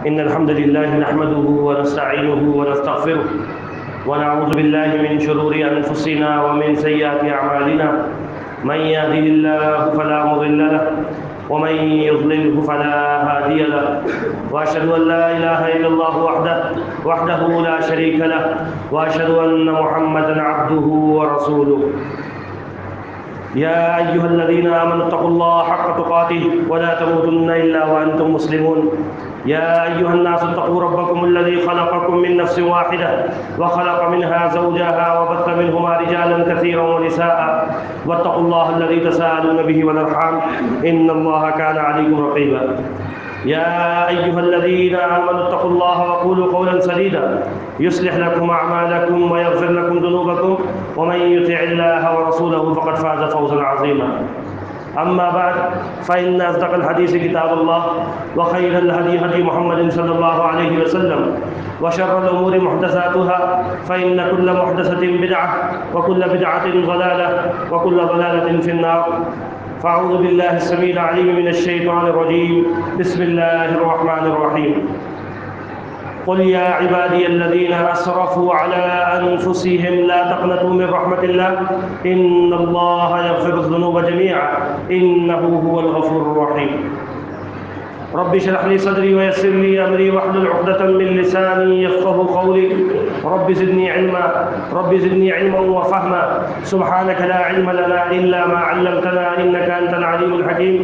إن الحمد لله نحمده ونستعينه ونستغفره ونعوذ بالله من شرور أنفسنا ومن سيئات أعمالنا من يهده الله فلا مضل له ومن يضلله فلا هادي له وأشهد أن لا إله إلا الله وحده لا شريك له وأشهد أن محمدا عبده ورسوله يا أيها الذين آمنوا اتقوا الله حق تقاته ولا تموتن إلا وأنتم مسلمون يا أيها الناس اتقوا ربكم الذي خلقكم من نفس واحدة وخلق منها زوجها وبث منهما رجالا كثيرا ونساء واتقوا الله الذي تساءلون به والأرحام إن الله كان عليكم رقيبا يا أيها الذين آمنوا اتقوا الله وقولوا قولا سديدا يصلح لكم أعمالكم ويغفر لكم ذنوبكم ومن يطع الله ورسوله فقد فاز فوزا عظيما أما بعد فإن أصدق الحديث كتاب الله وخير الهدي هدي محمد صلى الله عليه وسلم وشر الأمور محدثاتها فإن كل محدثة بدعة وكل بدعة ضلالة وكل ضلالة في النار فأعوذ بالله السميع العليم من الشيطان الرجيم بسم الله الرحمن الرحيم قل يا عبادي الذين أسرفوا على أنفسهم لا تقنطوا من رحمة الله إن الله يغفر الذنوب جميعا إنه هو الغفور الرحيم رب اشرح لي صدري ويسر لي أمري واحلل عقدة من لساني يفقهوا قولي رب زدني علما وفهما سبحانك لا علم لنا إلا ما علمتنا إنك أنت العليم الحكيم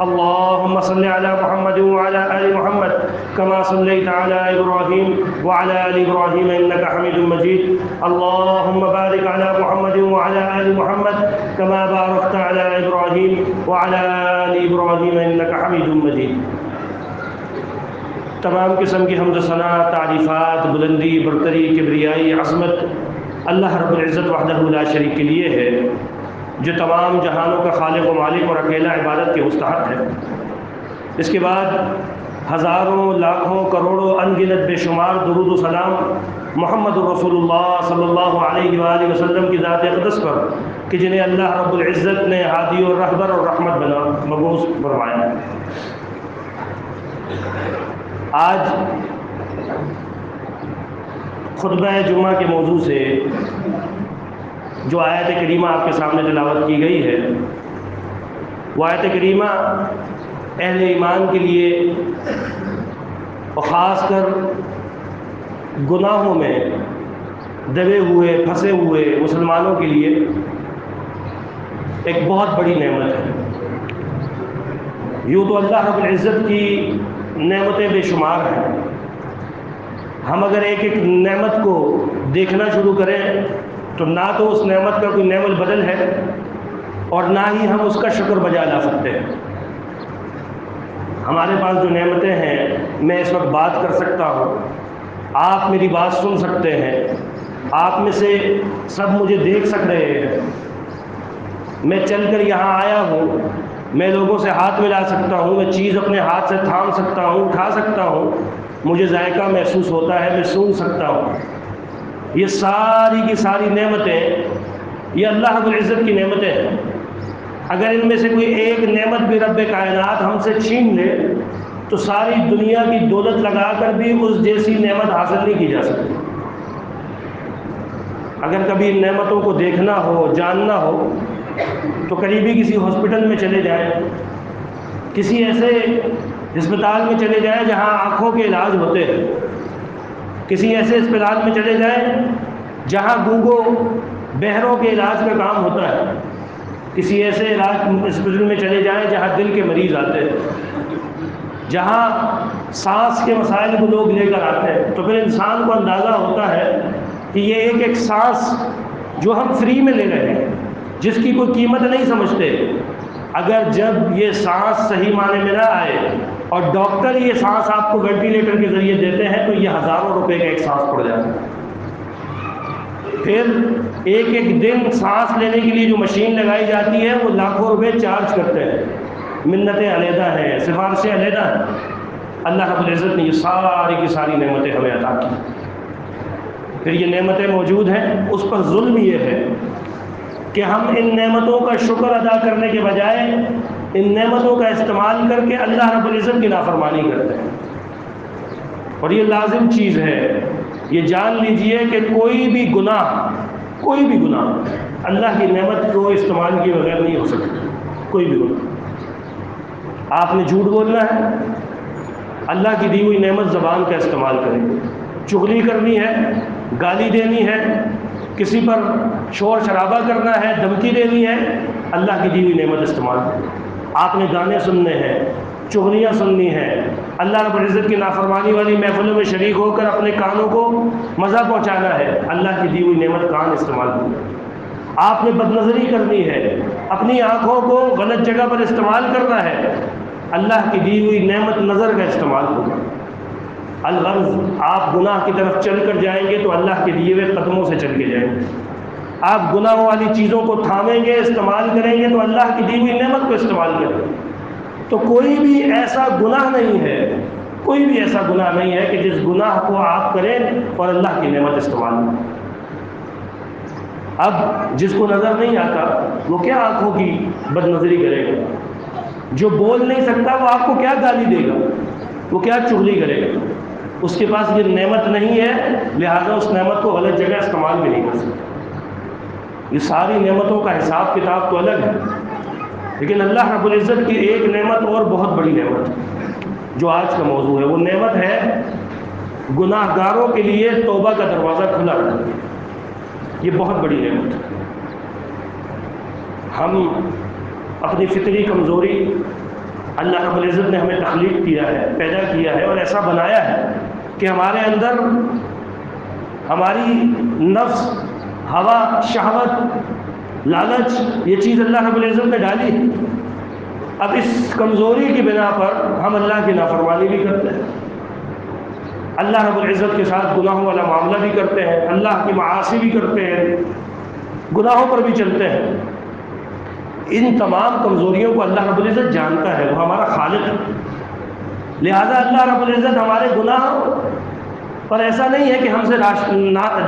اللهم صل على محمد وعلى آل محمد كما صليت على إبراهيم وعلى آل إبراهيم إنك حميد مجيد اللهم بارك على محمد وعلى آل محمد كما باركت على إبراهيم وعلى آل إبراهيم إنك حميد مجيد تمام قسم کی حمد و ثنا، تعریفات، بلندی، برتری، کبریائی، عظمت اللہ رب العزت وحدہ لا شریک کے لیے ہے جو تمام جہانوں کا خالق و مالک اور اکیلا عبادت کے مستحق ہے۔ اس کے بعد ہزاروں، لاکھوں، کروڑوں، انگنت بے شمار درود و سلام محمد رسول اللہ صلی اللہ علیہ وآلہ وسلم کی ذات اقدس پر کہ جنہیں اللہ رب العزت نے ہادی اور رہبر اور رحمت بنا مبعوث فرمایا۔ آج خطبہ جمعہ کے موضوع سے جو آیت کریمہ آپ کے سامنے تلاوت کی گئی ہے وہ آیت کریمہ اہل ایمان کے لیے اور خاص کر گناہوں میں دبے ہوئے پھنسے ہوئے مسلمانوں کے لیے ایک بہت بڑی نعمت ہے۔ یوں تو اللہ رب العزت کی نعمتیں بے شمار ہیں، ہم اگر ایک ایک نعمت کو دیکھنا شروع کریں تو نہ تو اس نعمت کا کوئی نعم البدل ہے اور نہ ہی ہم اس کا شکر بجا لا سکتے ہیں۔ ہمارے پاس جو نعمتیں ہیں میں اس وقت بات کر سکتا ہوں، آپ میری بات سن سکتے ہیں، آپ میں سے سب مجھے دیکھ سک رہے ہیں، میں چل کر یہاں آیا ہوں، میں لوگوں سے ہاتھ ملا سکتا ہوں، میں چیز اپنے ہاتھ سے تھام سکتا ہوں، اٹھا سکتا ہوں، مجھے ذائقہ محسوس ہوتا ہے، میں سون سکتا ہوں۔ یہ ساری کی ساری نعمتیں یہ اللہ رب العزت کی نعمتیں ہیں۔ اگر ان میں سے کوئی ایک نعمت بھی رب کائنات ہم سے چھین لے تو ساری دنیا کی دولت لگا کر بھی اس جیسی نعمت حاصل نہیں کی جا سکتی۔ اگر کبھی ان نعمتوں کو دیکھنا ہو، جاننا ہو تو قریبی کسی ہاسپٹل میں چلے جائیں، کسی ایسے ہسپتال میں چلے جائیں جہاں آنکھوں کے علاج ہوتے ہیں، کسی ایسے اسپتال میں چلے جائیں جہاں گونگوں بہروں کے علاج کا کام ہوتا ہے، کسی ایسے ہسپتال میں چلے جائیں جہاں دل کے مریض آتے ہیں، جہاں سانس کے مسائل کو لوگ لے کر آتے ہیں، تو پھر انسان کو اندازہ ہوتا ہے کہ یہ ایک ایک سانس جو ہم فری میں لے رہے ہیں، جس کی کوئی قیمت نہیں سمجھتے، اگر جب یہ سانس صحیح معنی میں نہ آئے اور ڈاکٹر یہ سانس آپ کو وینٹیلیٹر کے ذریعے دیتے ہیں تو یہ ہزاروں روپے کا ایک سانس پڑ جاتا ہے۔ پھر ایک ایک دن سانس لینے کے لیے جو مشین لگائی جاتی ہے وہ لاکھوں روپے چارج کرتے ہیں، منتیں علیحدہ ہیں، سفارشیں علیحدہ ہیں۔ اللہ رب العزت نے یہ ساری کی ساری نعمتیں ہمیں عطا کی، پھر یہ نعمتیں موجود ہیں، اس پر ظلم یہ ہے کہ ہم ان نعمتوں کا شکر ادا کرنے کے بجائے ان نعمتوں کا استعمال کر کے اللہ رب العزت کی نافرمانی کرتے ہیں۔ اور یہ لازم چیز ہے، یہ جان لیجئے کہ کوئی بھی گناہ اللہ کی نعمت کو استعمال کیے بغیر نہیں ہو سکتا۔ کوئی بھی گناہ، آپ نے جھوٹ بولنا ہے، اللہ کی دی ہوئی نعمت زبان کا استعمال کریں۔ چغلی کرنی ہے، گالی دینی ہے، کسی پر شور شرابہ کرنا ہے، دھمکی دینی ہے، اللہ کی دی ہوئی نعمت استعمال کریں۔ آپ نے گانے سننے ہیں، چغلیاں سننی ہیں، اللہ رب العزت کی نافرمانی والی محفلوں میں شریک ہو کر اپنے کانوں کو مزہ پہنچانا ہے، اللہ کی دی ہوئی نعمت کان استعمال کریں۔ آپ نے بد نظری کرنی ہے، اپنی آنکھوں کو غلط جگہ پر استعمال کرنا ہے، اللہ کی دی ہوئی نعمت نظر کا استعمال ہوگا۔ الغرض آپ گناہ کی طرف چل کر جائیں گے تو اللہ کے دیے ہوئے قدموں سے چل کے جائیں گے۔ آپ گناہوں والی چیزوں کو تھامیں گے، استعمال کریں گے تو اللہ کی دی ہوئی نعمت کو استعمال کریں گے۔ تو کوئی بھی ایسا گناہ نہیں ہے، کوئی بھی ایسا گناہ نہیں ہے کہ جس گناہ کو آپ کریں اور اللہ کی نعمت استعمال کریں۔ اب جس کو نظر نہیں آتا وہ کیا آنکھوں کی بد نظری کرے گا؟ جو بول نہیں سکتا وہ آپ کو کیا گالی دے گا؟ وہ کیا چغلی کرے گا؟ اس کے پاس یہ نعمت نہیں ہے، لہذا اس نعمت کو غلط جگہ استعمال بھی نہیں کر سکتا۔ یہ ساری نعمتوں کا حساب کتاب تو الگ ہے، لیکن اللہ رب العزت کی ایک نعمت اور بہت بڑی نعمت جو آج کا موضوع ہے، وہ نعمت ہے گناہ گاروں کے لیے توبہ کا دروازہ کھلا رکھنا۔ یہ بہت بڑی نعمت ہے۔ ہم اپنی فطری کمزوری، اللہ رب العزت نے ہمیں تخلیق کیا ہے، پیدا کیا ہے اور ایسا بنایا ہے کہ ہمارے اندر ہماری نفس، ہوا، شہوت، لالچ، یہ چیز اللہ رب العزت نے ڈالی ہے۔ اب اس کمزوری کی بنا پر ہم اللہ کی نافرمانی بھی کرتے ہیں، اللہ رب العزت کے ساتھ گناہوں والا معاملہ بھی کرتے ہیں، اللہ کی معاصی بھی کرتے ہیں، گناہوں پر بھی چلتے ہیں۔ ان تمام کمزوریوں کو اللہ رب العزت جانتا ہے، وہ ہمارا خالق ہے، لہذا اللہ رب العزت ہمارے گناہ پر ایسا نہیں ہے کہ ہم سے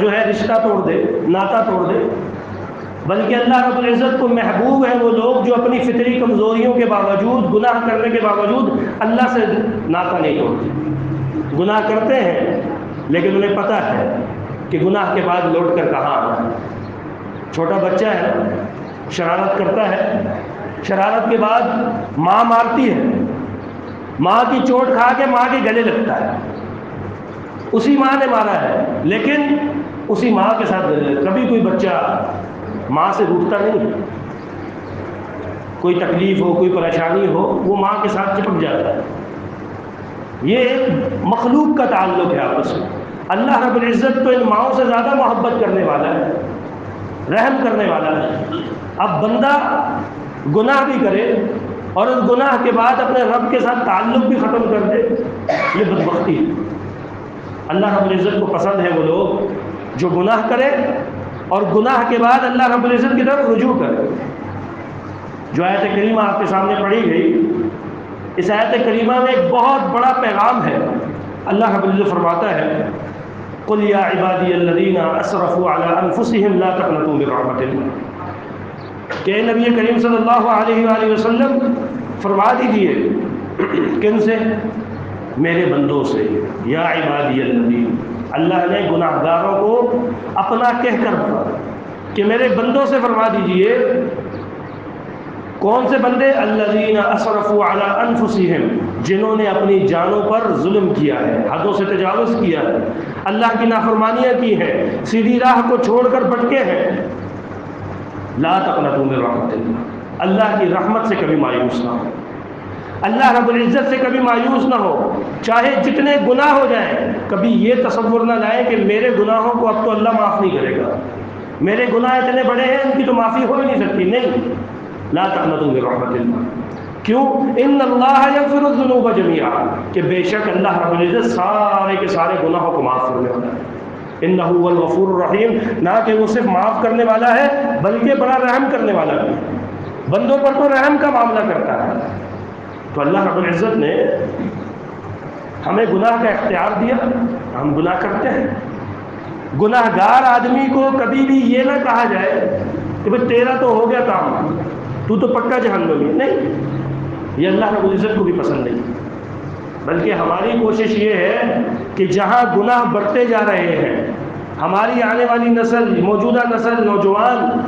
جو ہے رشتہ توڑ دے، ناتا توڑ دے، بلکہ اللہ رب العزت کو محبوب ہے وہ لوگ جو اپنی فطری کمزوریوں کے باوجود، گناہ کرنے کے باوجود اللہ سے ناتا نہیں توڑتے۔ گناہ کرتے ہیں لیکن انہیں پتہ ہے کہ گناہ کے بعد لوٹ کر کہاں آنا ہے۔ چھوٹا بچہ ہے، شرارت کرتا ہے، شرارت کے بعد ماں مارتی ہے، ماں کی چوٹ کھا کے ماں کے گلے لگتا ہے، اسی ماں نے مارا ہے لیکن اسی ماں کے ساتھ گلے لگتا ہے۔ کبھی کوئی بچہ ماں سے روٹتا نہیں، کوئی تکلیف ہو، کوئی پریشانی ہو، وہ ماں کے ساتھ چپک جاتا ہے۔ یہ ایک مخلوق کا تعلق ہے آپس میں۔ اللہ رب العزت تو ان ماؤں سے زیادہ محبت کرنے والا ہے، رحم کرنے والا ہے۔ اب بندہ گناہ بھی کرے اور اس گناہ کے بعد اپنے رب کے ساتھ تعلق بھی ختم کر دے، یہ بدبختی ہے۔ اللہ رب العزت کو پسند ہے وہ لوگ جو گناہ کرے اور گناہ کے بعد اللہ رب العزت کی طرف رجوع کرے۔ جو آیت کریمہ آپ کے سامنے پڑھی گئی، اس آیت کریمہ میں ایک بہت بڑا پیغام ہے۔ اللہ رب العزت فرماتا ہے قُلْ يَا عِبَادِيَ الَّذِينَ أَسْرَفُوا عَلَىٰ أَنفُسِهِمْ لَا تَقْنَطُوا مِن رَحْمَةِ اللَّهِ، کہ نبی کریم صلی اللہ علیہ وآلہ وسلم فرما دیجئے کن سے؟ میرے بندوں سے۔ یا عبادی الذین، اللہ نے گناہ گاروں کو اپنا کہہ کر کہ میرے بندوں سے فرما دیجئے۔ کون سے بندے؟ الذین اسرفوا علی انفسہم، جنہوں نے اپنی جانوں پر ظلم کیا ہے، حدوں سے تجاوز کیا ہے، اللہ کی نافرمانیاں کی ہیں، سیدھی راہ کو چھوڑ کر بھٹکے ہیں۔ لا تقنطوا من رحمت اللہ، اللہ کی رحمت سے کبھی مایوس نہ ہو، اللہ رب العزت سے کبھی مایوس نہ ہو، چاہے جتنے گناہ ہو جائیں۔ کبھی یہ تصور نہ لائیں کہ میرے گناہوں کو اب تو اللہ معاف نہیں کرے گا، میرے گناہ اتنے بڑے ہیں ان کی تو معافی ہو ہی نہیں سکتی۔ نہیں، لا تقنطوا من رحمت اللہ۔ کیوں؟ ان اللہ یغفر الذنوب جميعا، کہ بے شک اللہ رب العزت سارے کے سارے گناہوں کو معاف کرنے والا ہے۔ انہ هو الغفور الرحیم، نہ کہ وہ صرف معاف کرنے والا ہے بلکہ بڑا رحم کرنے والا ہے، بندوں پر تو رحم کا معاملہ کرتا ہے۔ تو اللہ رب العزت نے ہمیں گناہ کا اختیار دیا، ہم گناہ کرتے ہیں۔ گناہ گار آدمی کو کبھی بھی یہ نہ کہا جائے کہ بھئی تیرا تو ہو گیا کام، تو پکا جہنمی، نہیں، یہ اللہ رب العزت کو بھی پسند نہیں۔ بلکہ ہماری کوشش یہ ہے کہ جہاں گناہ بڑھتے جا رہے ہیں، ہماری آنے والی نسل، موجودہ نسل، نوجوان،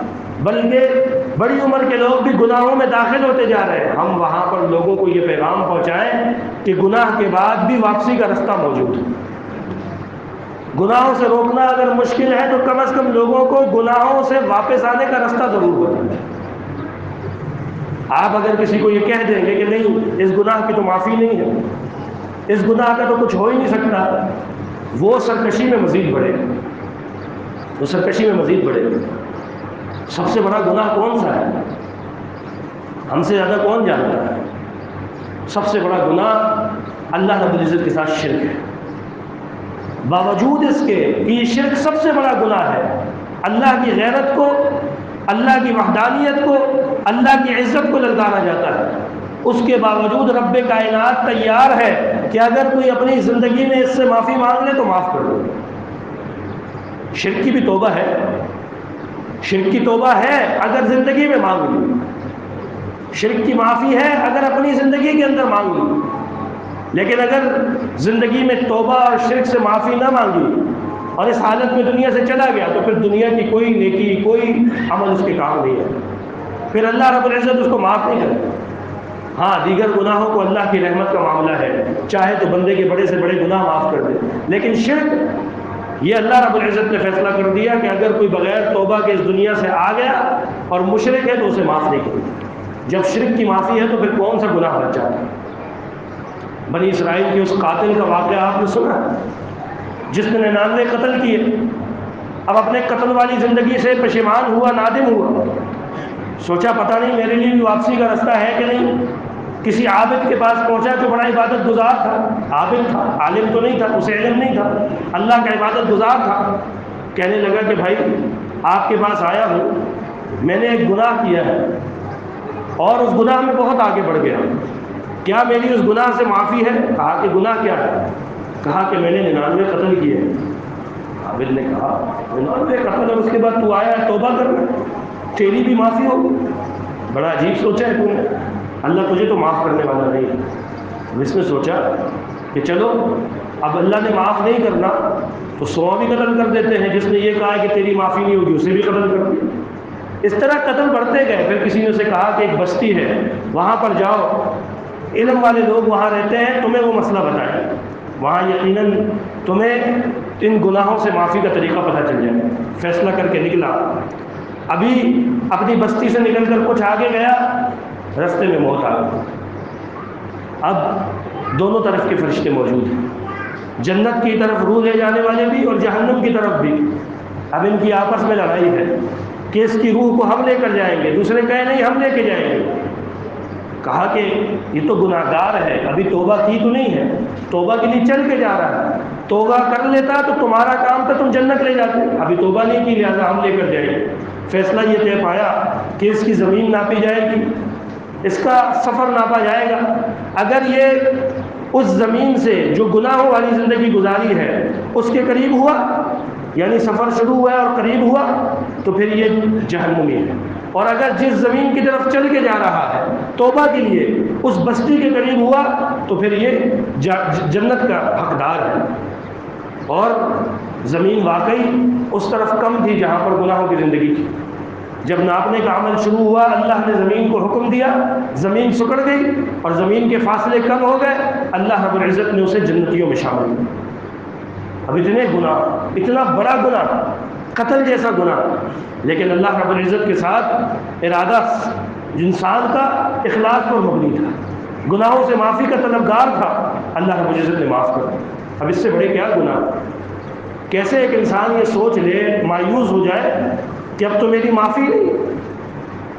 بلکہ بڑی عمر کے لوگ بھی گناہوں میں داخل ہوتے جا رہے ہیں، ہم وہاں پر لوگوں کو یہ پیغام پہنچائیں کہ گناہ کے بعد بھی واپسی کا رستہ موجود ہے۔ گناہوں سے روکنا اگر مشکل ہے تو کم از کم لوگوں کو گناہوں سے واپس آنے کا رستہ ضرور بتائیں۔ آپ اگر کسی کو یہ کہہ دیں گے کہ نہیں اس گناہ کی تو معافی نہیں ہے، اس گناہ کا تو کچھ ہو ہی نہیں سکتا، وہ سرکشی میں مزید بڑھے گا، وہ سرکشی میں مزید بڑھے گا۔ سب سے بڑا گناہ کون سا ہے؟ ہم سے زیادہ کون جانتا ہے؟ سب سے بڑا گناہ اللہ رب العزت کے ساتھ شرک ہے۔ باوجود اس کے کہ یہ شرک سب سے بڑا گناہ ہے، اللہ کی غیرت کو، اللہ کی وحدانیت کو، اللہ کی عزت کو للکارا جاتا ہے، اس کے باوجود رب کائنات تیار ہے کہ اگر کوئی اپنی زندگی میں اس سے معافی مانگ لے تو معاف کر دو۔ شرک کی بھی توبہ ہے، شرک کی توبہ ہے اگر زندگی میں مانگ لی، شرک کی معافی ہے اگر اپنی زندگی کے اندر مانگ لی، لیکن اگر زندگی میں توبہ اور شرک سے معافی نہ مانگی اور اس حالت میں دنیا سے چلا گیا تو پھر دنیا کی کوئی نیکی، کوئی عمل اس کے کام نہیں ہے، پھر اللہ رب العزت اس کو معاف نہیں کرے۔ ہاں دیگر گناہوں کو اللہ کی رحمت کا معاملہ ہے، چاہے تو بندے کے بڑے سے بڑے گناہ معاف کر دے، لیکن شرک یہ اللہ رب العزت نے فیصلہ کر دیا کہ اگر کوئی بغیر توبہ کے اس دنیا سے آ گیا اور مشرک ہے تو اسے معاف نہیں کرے۔ جب شرک کی معافی ہے تو پھر کون سا گناہ بچ جاتا ہے؟ بنی اسرائیل کے اس قاتل کا واقعہ آپ نے سنا، جس نے 99 قتل کیے، اب اپنے قتل والی زندگی سے پشیمان ہوا، نادم ہوا، سوچا پتہ نہیں میرے لیے بھی واپسی کا رستہ ہے کہ نہیں۔ کسی عابد کے پاس پہنچا جو بڑا عبادت گزار تھا، عابد تھا، عالم تو نہیں تھا، اسے علم نہیں تھا، اللہ کا عبادت گزار تھا۔ کہنے لگا کہ بھائی آپ کے پاس آیا ہوں، میں نے ایک گناہ کیا ہے اور اس گناہ میں بہت آگے بڑھ گیا، کیا میری اس گناہ سے معافی ہے؟ کہا کہ گناہ کیا ہے؟ کہا کہ میں نے 99 قتل کیے۔ عابد نے کہا 99 قتل اور اس کے بعد تو آیا ہے توبہ کرنا، تیری بھی معافی ہوگی؟ بڑا عجیب سوچا ہے تو نے، اللہ تجھے تو معاف کرنے والا نہیں ہے۔ اس نے سوچا کہ چلو اب اللہ نے معاف نہیں کرنا تو 100 بھی قتل کر دیتے ہیں، جس نے یہ کہا ہے کہ تیری معافی نہیں ہوگی اسے بھی قتل کر دیا۔ اس طرح قتل بڑھتے گئے۔ پھر کسی نے اسے کہا کہ ایک بستی ہے وہاں پر جاؤ، علم والے لوگ وہاں رہتے ہیں، تمہیں وہ مسئلہ بتائیں، وہاں یقیناً تمہیں ان گناہوں سے معافی کا طریقہ پتہ چل جائے۔ فیصلہ کر کے نکلا، ابھی اپنی بستی سے نکل کر کچھ آگے گیا، رستے میں موت آ گئی۔ اب دونوں طرف کے فرشتے موجود ہیں، جنت کی طرف روح لے جانے والے بھی اور جہنم کی طرف بھی۔ اب ان کی آپس میں لڑائی ہے کہ اس کی روح کو ہم لے کر جائیں گے، دوسرے کہے نہیں ہم لے کے جائیں گے۔ کہا کہ یہ تو گناہ گار ہے، ابھی توبہ کی تو نہیں ہے، توبہ کے لیے چل کے جا رہا ہے، توبہ کر لیتا تو تمہارا کام تھا تم جنت لے جاتے، ابھی توبہ نہیں کی لہٰذا ہم لے کر جائیں گے۔ فیصلہ یہ طے پایا کہ اس کی زمین ناپی جائے گی، اس کا سفر ناپا جائے گا، اگر یہ اس زمین سے جو گناہوں والی زندگی گزاری ہے اس کے قریب ہوا، یعنی سفر شروع ہوا اور قریب ہوا، تو پھر یہ جہنمی ہے، اور اگر جس زمین کی طرف چل کے جا رہا ہے توبہ کے لیے اس بستی کے قریب ہوا تو پھر یہ جنت کا حقدار ہے۔ اور زمین واقعی اس طرف کم تھی جہاں پر گناہوں کی زندگی تھی۔ جب ناپنے کا عمل شروع ہوا اللہ نے زمین کو حکم دیا، زمین سکڑ گئی اور زمین کے فاصلے کم ہو گئے، اللہ رب العزت نے اسے جنتیوں میں شامل کیا۔ اب اتنے گناہ، اتنا بڑا گناہ، قتل جیسا گناہ، لیکن اللہ رب العزت کے ساتھ ارادہ انسان کا اخلاص پر مبنی تھا، گناہوں سے معافی کا طلبگار تھا، اللہ رب العزت نے معاف کر دیا۔ اب اس سے بڑے کیا گناہ؟ کیسے ایک انسان یہ سوچ لے، مایوس ہو جائے کہ اب تو میری معافی نہیں،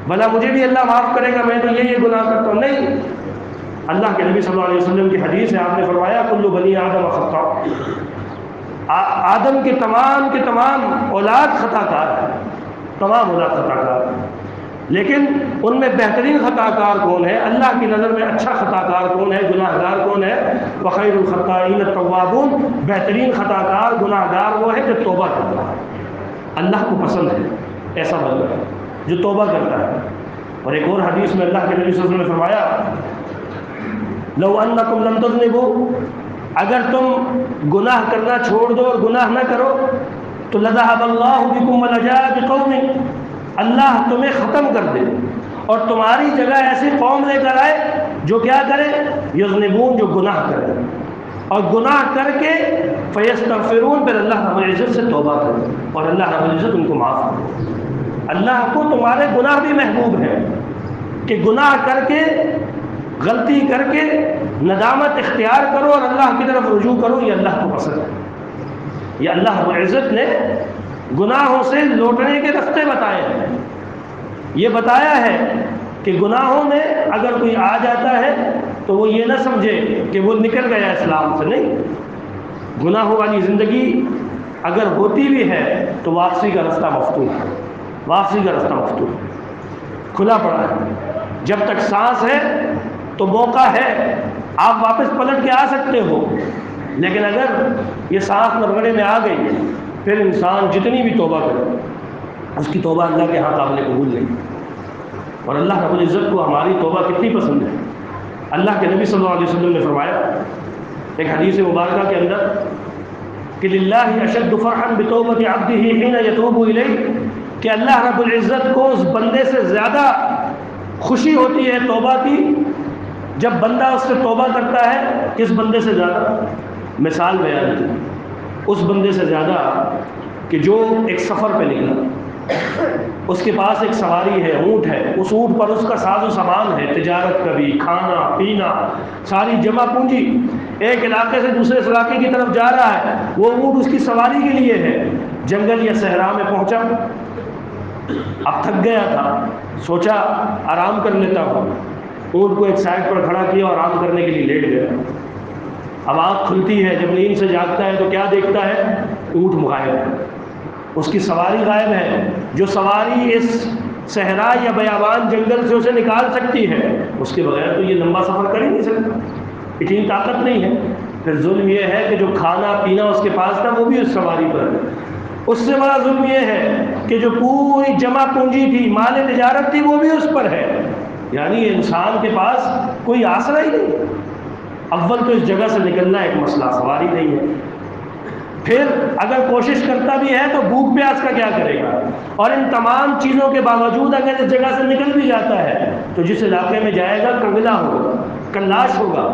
بھلا مجھے بھی اللہ معاف کرے گا، میں تو یہ گناہ کرتا ہوں۔ نہیں، اللہ کے نبی صلی اللہ علیہ وسلم کی حدیث ہے، آپ نے فرمایا کل بنی آدم خطاء، آدم کے تمام اولاد خطا کار ہیں، تمام اولاد خطا کار ہیں، لیکن ان میں بہترین خطا کار کون ہے؟ اللہ کی نظر میں اچھا خطا کار کون ہے؟ گناہ گار کون ہے؟ وخیر الخطائین التوابون، بہترین خطا کار گناہ گار وہ ہے جو توبہ کرتا ہے، اللہ کو پسند ہے ایسا بندہ جو توبہ کرتا ہے۔ اور ایک اور حدیث میں اللہ کے نبی صلی اللہ علیہ وسلم نے فرمایا لو انکم لم تذنبوا، اگر تم گناہ کرنا چھوڑ دو اور گناہ نہ کرو تو لذهب اللہ بکم ولجاء بقوم، اللہ تمہیں ختم کر دے اور تمہاری جگہ ایسی قوم لے کر آئے جو کیا کرے، یذنبون، جو گناہ کرے، اور گناہ کر کے فیستغفرون، پھر اللہ رب العزت سے توبہ کرے اور اللہ رب العزت ان کو معاف کرے۔ اللہ کو تمہارے گناہ بھی محبوب ہیں کہ گناہ کر کے، غلطی کر کے ندامت اختیار کرو اور اللہ کی طرف رجوع کرو، یہ اللہ کو پسند ہے۔ یہ اللہ رب العزت نے گناہوں سے لوٹنے کے راستے بتائے ہیں۔ یہ بتایا ہے کہ گناہوں میں اگر کوئی آ جاتا ہے تو وہ یہ نہ سمجھے کہ وہ نکل گیا اسلام سے، نہیں، گناہوں والی زندگی اگر ہوتی بھی ہے تو واپسی کا راستہ مفتوح ہے، واپسی کا راستہ مفتوح ہے، کھلا پڑا ہے۔ جب تک سانس ہے تو موقع ہے، آپ واپس پلٹ کے آ سکتے ہو، لیکن اگر یہ سانس مرغڑے میں آ گئی پھر انسان جتنی بھی توبہ کرے اس کی توبہ اللہ کے ہاں قابل قبول نہیں۔ اور اللہ رب العزت کو ہماری توبہ کتنی پسند ہے۔ اللہ کے نبی صلی اللہ علیہ وسلم نے فرمایا ایک حدیث مبارکہ کے اندر کہ للہ اشد فرحا بتوبۃ عبدہ حین یتوب الیہ، کہ اللہ رب العزت کو اس بندے سے زیادہ خوشی ہوتی ہے توبہ کی جب بندہ اس سے توبہ کرتا ہے۔ کس بندے سے زیادہ؟ مثال بیان کی، اس بندے سے زیادہ کہ جو ایک سفر پہ نکلا، اس کے پاس ایک سواری ہے، اونٹ ہے، اس اونٹ پر اس کا ساز و سامان ہے، تجارت کا بھی، کھانا پینا، ساری جمع پونجی، ایک علاقے سے دوسرے علاقے کی طرف جا رہا ہے، وہ اونٹ اس کی سواری کے لیے ہے۔ جنگل یا صحرا میں پہنچا، اب تھک گیا تھا، سوچا آرام کر لیتا ہوں، اونٹ کو ایک سائڈ پر کھڑا کیا اور آرام کرنے کے لیے لیٹ گیا۔ اب آنکھ کھلتی ہے، جب نیند سے جاگتا ہے تو کیا دیکھتا ہے؟ اونٹ غائب ہے، اس کی سواری غائب ہے، جو سواری اس صحرا یا بیابان جنگل سے اسے نکال سکتی ہے، اس کے بغیر تو یہ لمبا سفر کر ہی نہیں سکتا، اتنی طاقت نہیں ہے۔ پھر ظلم یہ ہے کہ جو کھانا پینا اس کے پاس تھا وہ بھی اس سواری پر ہے۔ اس سے بڑا ظلم یہ ہے کہ جو پوری جمع پونجی تھی، مال تجارت تھی، وہ بھی اس پر ہے۔ یعنی انسان کے پاس کوئی آسرا ہی نہیں۔ اول تو اس جگہ سے نکلنا ایک مسئلہ، سواری نہیں ہے، پھر اگر کوشش کرتا بھی ہے تو بھوک پیاس کا کیا کرے گا، اور ان تمام چیزوں کے باوجود اگر اس جگہ سے نکل بھی جاتا ہے تو جس علاقے میں جائے گا کنگلا ہوگا، کلاش ہوگا،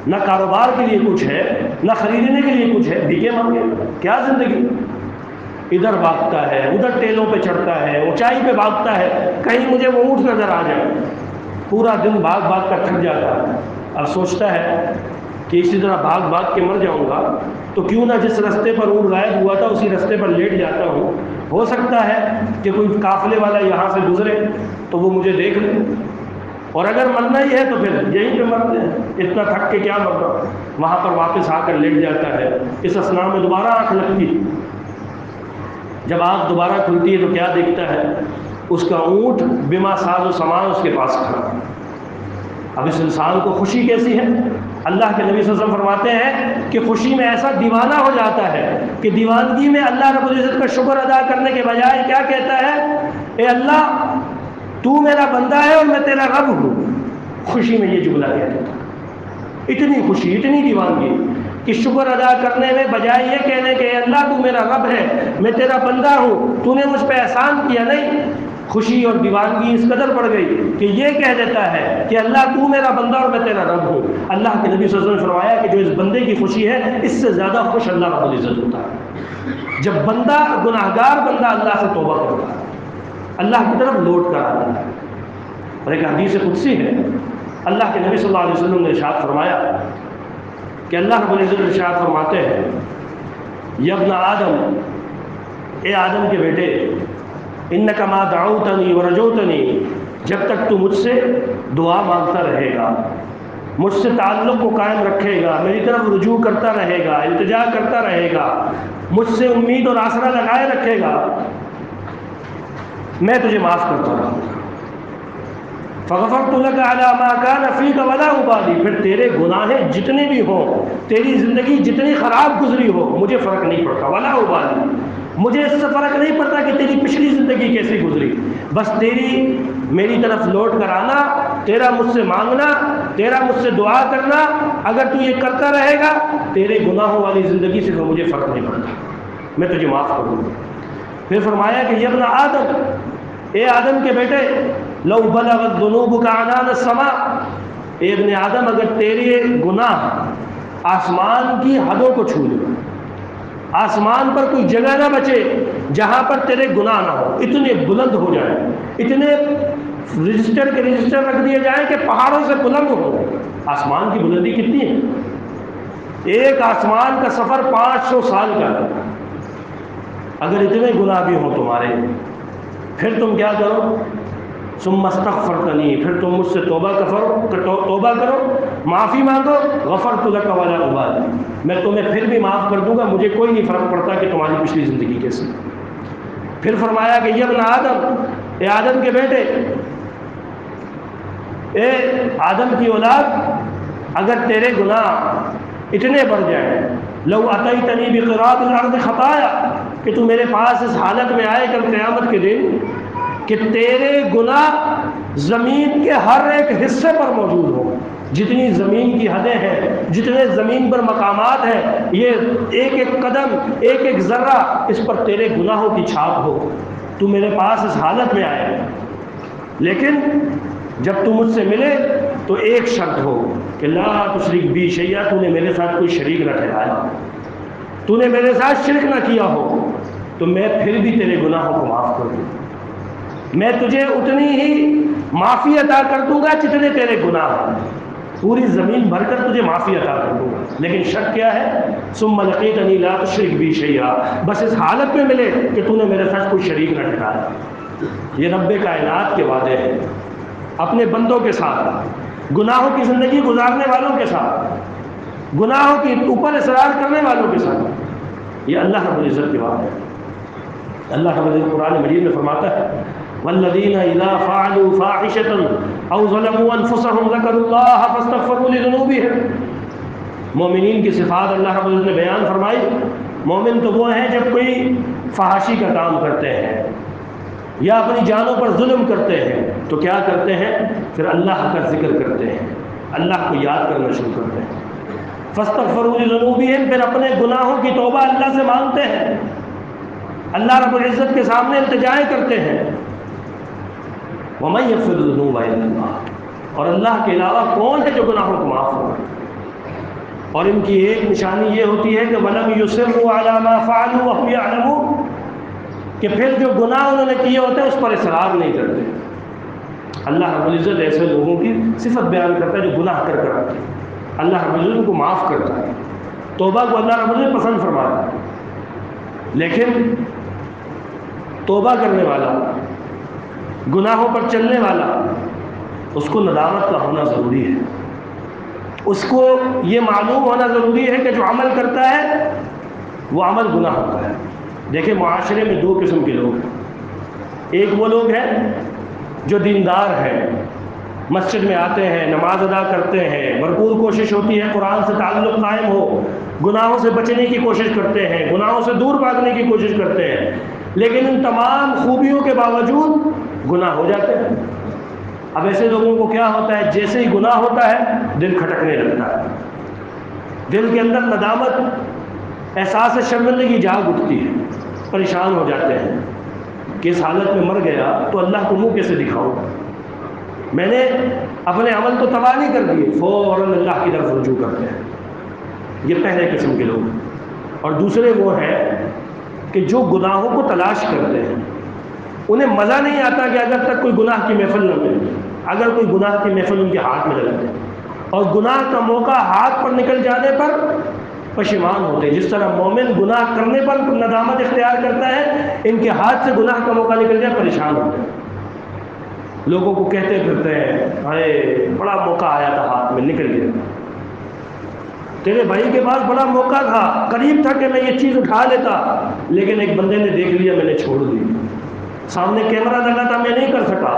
نہ کاروبار کے لیے کچھ ہے، نہ خریدنے کے لیے کچھ ہے، بھیگے مانگے، کیا زندگی۔ ادھر بھاگتا ہے، ادھر ٹیلوں پہ چڑھتا ہے، اونچائی پہ بھاگتا ہے، کہیں مجھے وہ اونٹ نظر آ جائے، پورا دن بھاگ بھاگ کر تھک جاتا ہے۔ اب سوچتا ہے کہ اسی طرح بھاگ بھاگ کے مر جاؤں گا تو کیوں نہ جس رستے پر اونٹ غائب ہوا تھا اسی رستے پر لیٹ جاتا ہوں، ہو سکتا ہے کہ کوئی قافلے والا یہاں سے گزرے تو وہ مجھے دیکھ لے، اور اگر مرنا ہی ہے تو پھر یہیں پہ مرتے ہیں، اتنا تھک کے کیا مرنا۔ وہاں پر واپس آ کر لیٹ جاتا ہے۔ اس اثناء میں دوبارہ آنکھ لگتی، جب آنکھ دوبارہ کھلتی ہے تو کیا دیکھتا ہے؟ اس کا اونٹ بما ساز و سامان اس کے پاس کھڑا۔ اب اس انسان کو خوشی کیسی ہے؟ اللہ کے نبی صلی اللہ علیہ وسلم فرماتے ہیں کہ خوشی میں ایسا دیوانہ ہو جاتا ہے کہ دیوانگی میں اللہ رب العزت کا شکر ادا کرنے کے بجائے کیا کہتا ہے؟ اے اللہ تو میرا بندہ ہے اور میں تیرا رب ہوں۔ خوشی میں یہ جملہ کہتا تھا، اتنی خوشی، اتنی دیوانگی کہ شکر ادا کرنے میں بجائے یہ کہنے کہ اے اللہ تو میرا رب ہے، میں تیرا بندہ ہوں، تو نے مجھ پہ احسان کیا، نہیں، خوشی اور دیوانگی اس قدر بڑھ گئی کہ یہ کہہ دیتا ہے کہ اللہ تو میرا بندہ اور میں تیرا رب ہوں۔ اللہ کے نبی صلی اللہ علیہ وسلم نے فرمایا کہ جو اس بندے کی خوشی ہے اس سے زیادہ خوش اللہ رب العزت ہوتا ہے جب بندہ، گناہگار بندہ اللہ سے توبہ کرتا ہے، اللہ کی طرف لوٹ کر آتا ہے۔ اور ایک حدیث قدسی ہے، اللہ کے نبی صلی اللہ علیہ وسلم نے ارشاد فرمایا کہ اللہ رب العزت ارشاد فرماتے ہیں، یا ابن آدم، اے آدم کے بیٹے، انک ما دعوتنی ورجوتنی، جب تک تو مجھ سے دعا مانگتا رہے گا، مجھ سے تعلق کو قائم رکھے گا، میری طرف رجوع کرتا رہے گا، التجا کرتا رہے گا، مجھ سے امید اور آسرا لگائے رکھے گا، میں تجھے معاف کرتا رہوں گا۔ فغفرت لك على ما كان فيك ولا ابالي، پھر تیرے گناہیں جتنے بھی ہوں، تیری زندگی جتنی خراب گزری ہو، مجھے فرق نہیں پڑتا، ولا ابالي، مجھے اس سے فرق نہیں پڑتا کہ تیری پچھلی زندگی کیسی گزری، بس تیری میری طرف لوٹ کر آنا، تیرا مجھ سے مانگنا، تیرا مجھ سے دعا کرنا، اگر تو یہ کرتا رہے گا تیرے گناہوں والی زندگی سے تو مجھے فرق نہیں پڑتا، میں تجھے معاف کر دوں گا۔ پھر فرمایا کہ یا ابن آدم، اے آدم کے بیٹے، لو بلغت ذنوبک عنان السماء، اے ابن آدم اگر تیرے گناہ آسمان کی حدوں کو چھو لے، آسمان پر کوئی جگہ نہ بچے جہاں پر تیرے گناہ نہ ہو، اتنے بلند ہو جائیں، اتنے رجسٹر کے رجسٹر رکھ دیے جائیں کہ پہاڑوں سے بلند ہو۔ آسمان کی بلندی کتنی ہے؟ ایک آسمان کا سفر 500 سال کا ہے۔ اگر اتنے گناہ بھی ہوں تمہارے، پھر تم کیا کرو؟ ثم استغفرتنی، پھر تم مجھ سے توبہ کرو، معافی مانگو، غفرت لک ولا ابالی، میں تمہیں پھر بھی معاف کر دوں گا، مجھے کوئی نہیں فرق پڑتا کہ تمہاری پچھلی زندگی کیسی۔ پھر فرمایا کہ یا ابن آدم، اے آدم کے بیٹے، اے آدم کی اولاد، اگر تیرے گناہ اتنے بڑھ جائیں، لو اتیتنی بقراب الارض خطایا، کہ تو میرے پاس اس حالت میں آئے کل قیامت کے دن کہ تیرے گناہ زمین کے ہر ایک حصے پر موجود ہو، جتنی زمین کی حدیں ہیں، جتنے زمین پر مقامات ہیں، یہ ایک ایک قدم، ایک ایک ذرہ، اس پر تیرے گناہوں کی چھاپ ہو، تو میرے پاس اس حالت میں آئے، لیکن جب تو مجھ سے ملے تو ایک شرط ہو کہ لا تشرک بی شیئا، تو نے میرے ساتھ کوئی شریک نہ ٹھہرایا، تو نے میرے ساتھ شرک نہ کیا ہو، تو میں پھر بھی تیرے گناہوں کو معاف کر دوں، میں تجھے اتنی ہی معافی عطا کر دوں گا جتنے تیرے گناہ ہیں، پوری زمین بھر کر تجھے معافی عطا کر دوں گا، لیکن شرط کیا ہے؟ ثم لقیتنی لا تشرک بی شیئا، بس اس حالت میں ملے کہ تو نے میرے ساتھ کوئی شریک نہ ٹھہرایا۔ یہ رب کائنات کے وعدے ہیں اپنے بندوں کے ساتھ، گناہوں کی زندگی گزارنے والوں کے ساتھ، گناہوں کے اوپر اصرار کرنے والوں کے ساتھ، یہ اللہ رب العزت کے وعدے ہیں۔ اللہ رب العزت قرآن مجید میں فرماتا ہے والذین اذا فعلوا فاحشة او ظلموا انفسهم ذکروا اللہ فاستغفروا لذنوبهم، مومنین کی صفات اللہ رب العزت نے بیان فرمائی۔ مومن تو وہ ہیں جب کوئی فحاشی کا کام کرتے ہیں یا اپنی جانوں پر ظلم کرتے ہیں تو کیا کرتے ہیں؟ پھر اللہ کا ذکر کرتے ہیں، اللہ کو یاد کرنا شروع کرتے ہیں، فاستغفروا لذنوبهم، پھر اپنے گناہوں کی توبہ اللہ سے مانگتے ہیں، اللہ رب العزت کے سامنے التجائیں کرتے ہیں۔ وَمَن يَغْفِرُ الذُّنُوبَ إِلَّا اللَّهُ، اور اللہ کے علاوہ کون ہے جو گناہوں کو معاف کرے؟ اور ان کی ایک نشانی یہ ہوتی ہے کہ وَلَمْ يُصِرُّوا عَلَى مَا فَعَلُوا وَهُمْ يَعْلَمُونَ، کہ پھر جو گناہ انہوں نے کیے ہوتے ہیں اس پر اصرار نہیں کرتے۔ اللہ رب العزت ایسے لوگوں کی صفت بیان کرتا ہے جو گناہ کر کر آتے ہیں، اللہ رب العزت کو معاف کرتا ہے، توبہ کو اللہ رب العزت پسند فرماتا ہے، لیکن توبہ کرنے والا، گناہوں پر چلنے والا، اس کو ندامت کا ہونا ضروری ہے، اس کو یہ معلوم ہونا ضروری ہے کہ جو عمل کرتا ہے وہ عمل گناہ ہوتا ہے۔ دیکھیں معاشرے میں دو قسم کے لوگ ہیں، ایک وہ لوگ ہیں جو دیندار ہیں، مسجد میں آتے ہیں، نماز ادا کرتے ہیں، بھرپور کوشش ہوتی ہے قرآن سے تعلق قائم ہو، گناہوں سے بچنے کی کوشش کرتے ہیں، گناہوں سے دور بھاگنے کی کوشش کرتے ہیں، لیکن ان تمام خوبیوں کے باوجود گناہ ہو جاتے ہیں۔ اب ایسے لوگوں کو کیا ہوتا ہے؟ جیسے ہی گناہ ہوتا ہے دل کھٹکنے لگتا ہے، دل کے اندر ندامت، احساس شرمندگی جاگ اٹھتی ہے، پریشان ہو جاتے ہیں کہ اس حالت میں مر گیا تو اللہ کو منہ کیسے دکھاؤں، میں نے اپنے عمل تو تباہ نہیں کر دیے، فوراً اللہ کی طرف رجوع کرتے ہیں۔ یہ پہلے قسم کے لوگ۔ اور دوسرے وہ ہیں کہ جو گناہوں کو تلاش کرتے ہیں، انہیں مزہ نہیں آتا کہ اگر تک کوئی گناہ کی محفل نہ ملے، اگر کوئی گناہ کی محفل ان کے ہاتھ میں لگ جائے، اور گناہ کا موقع ہاتھ پر نکل جانے پر پشیمان ہوتے ہیں۔ جس طرح مومن گناہ کرنے پر ندامت اختیار کرتا ہے، ان کے ہاتھ سے گناہ کا موقع نکل جائے پریشان ہوتے ہیں، لوگوں کو کہتے پھرتے ہیں ارے بڑا موقع آیا تھا ہاتھ میں نکل گیا، تیرے بھائی کے پاس بڑا موقع تھا، قریب تھا کہ میں یہ چیز اٹھا لیتا، لیکن ایک بندے نے دیکھ لیا، میں نے چھوڑ دی، سامنے کیمرہ لگا تھا میں نہیں کر سکا،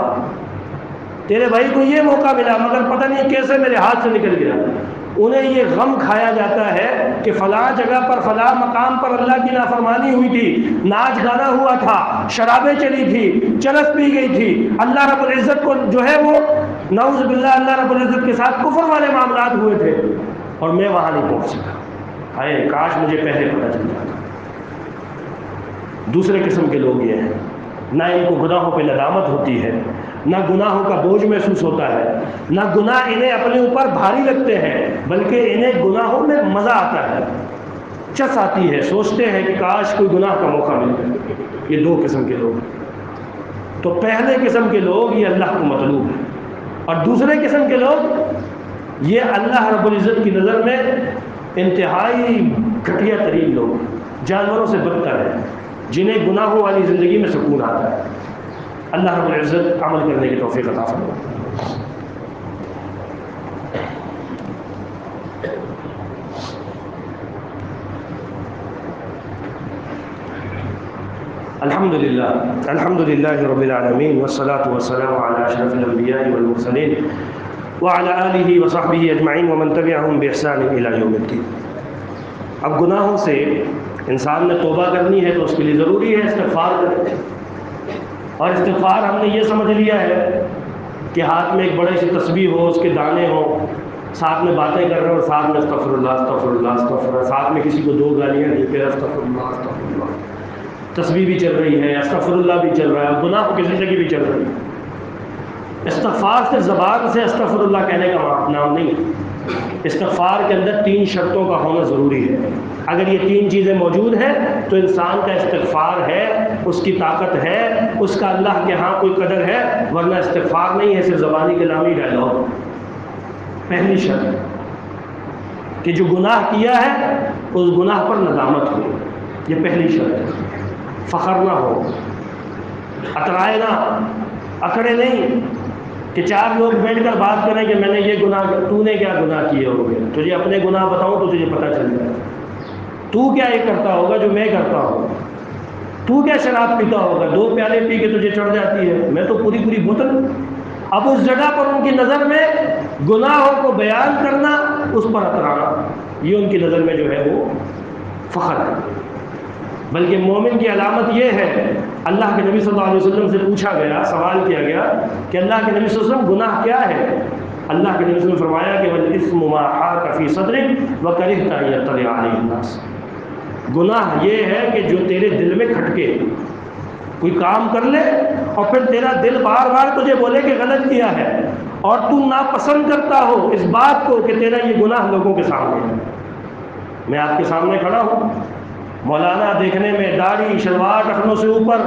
تیرے بھائی کو یہ موقع ملا مگر پتہ نہیں کیسے میرے ہاتھ سے نکل گیا۔ انہیں یہ غم کھایا جاتا ہے کہ فلاں جگہ پر فلاں مقام پر اللہ کی نافرمانی ہوئی تھی، ناچ گانا ہوا تھا، شرابیں چلی تھی، چرس پی گئی تھی، اللہ رب العزت کو جو ہے وہ نعوذ باللہ اللہ رب العزت کے ساتھ کفر والے معاملات ہوئے تھے اور میں وہاں نہیں پہنچ سکا، ہائے کاش مجھے پہلے پتہ چل جاتا۔ دوسرے قسم کے لوگ یہ ہیں، نہ ان کو گناہوں پہ ندامت ہوتی ہے، نہ گناہوں کا بوجھ محسوس ہوتا ہے، نہ گناہ انہیں اپنے اوپر بھاری لگتے ہیں، بلکہ انہیں گناہوں میں مزہ آتا ہے، چس آتی ہے، سوچتے ہیں کہ کاش کوئی گناہ کا موقع مل جائے۔ یہ دو قسم کے لوگ۔ تو پہلے قسم کے لوگ یہ اللہ کو مطلوب ہے، اور دوسرے قسم کے لوگ یہ اللہ رب العزت کی نظر میں انتہائی گھٹیا ترین لوگ، جانوروں سے بدتر ہیں، جنہیں گناہوں والی زندگی میں سکون آتا ہے۔ اللہ رب العزت عمل کرنے کی توفیق عطا فرمائے۔ الحمد للہ رب العالمین والصلاة والسلام علی اشرف الانبیاء والمرسلین وعلی آلہ وصحبہ اجمعین ومن تبعہم بإحسان الی یوم الدین۔ اب گناہوں سے انسان نے توبہ کرنی ہے تو اس کے لیے ضروری ہے استغفار کریں، اور استغفار ہم نے یہ سمجھ لیا ہے کہ ہاتھ میں ایک بڑے سی تسبیح ہو، اس کے دانے ہوں، ساتھ میں باتیں کر رہے ہیں اور ساتھ میں استغفر اللہ استغفر اللہ استغفر اللہ، ساتھ میں کسی کو دو گالیاں دی پھر استغفر اللہ، تسبیح بھی چل رہی ہے، استغفر اللہ بھی چل رہا ہے، گناہ کی زندگی بھی چل رہی ہے۔ استغفار سے زبان سے استغفر اللہ کہنے کا نام نہیں، استغفار کے اندر 3 شرطوں کا ہونا ضروری ہے۔ اگر یہ 3 چیزیں موجود ہیں تو انسان کا استغفار ہے، اس کی طاقت ہے، اس کا اللہ کے ہاں کوئی قدر ہے، ورنہ استغفار نہیں ہے، صرف زبانی کلامی ڈائلاگ۔ پہلی شرط کہ جو گناہ کیا ہے اس گناہ پر ندامت ہو، یہ پہلی شرط ہے۔ فخر نہ ہو، اترائے نہ، اکڑے نہیں کہ 4 لوگ بیٹھ کر بات کریں کہ میں نے یہ گناہ، تو نے کیا گناہ کیے ہوگے، تجھے اپنے گناہ بتاؤں تو تجھے پتہ چل جائے، تو کیا یہ کرتا ہوگا جو میں کرتا ہوں، تو کیا شراب پیتا ہوگا، 2 پیالے پی کے تجھے چڑھ جاتی ہے، میں تو پوری بوتل۔ اب اس جگہ پر ان کی نظر میں گناہوں کو بیان کرنا، اس پر اترانا، یہ ان کی نظر میں جو ہے وہ فخر ہے۔ بلکہ مومن کی علامت یہ ہے، اللہ کے نبی صلی اللہ علیہ وسلم سے پوچھا گیا، سوال کیا گیا کہ اللہ کے نبی صلی اللہ علیہ وسلم گناہ کیا ہے؟ اللہ کے نبی صلی اللہ علیہ وسلم نے فرمایا کہ وَالْإِثْمُ مَا حَاكَ فِي صَدْرِكَ وَكَرِهْتَ أَن يَطَّلِعَ عَلَيْهِ النَّاسُ۔ گناہ یہ ہے کہ جو تیرے دل میں کھٹکے، کوئی کام کر لے اور پھر تیرا دل بار بار تجھے بولے کہ غلط کیا ہے، اور تو ناپسند کرتا ہو اس بات کو کہ تیرا یہ گناہ لوگوں کے سامنے ہے۔ میں آپ کے سامنے کھڑا ہوں، مولانا دیکھنے میں داڑھی شلوار ٹخنوں سے اوپر،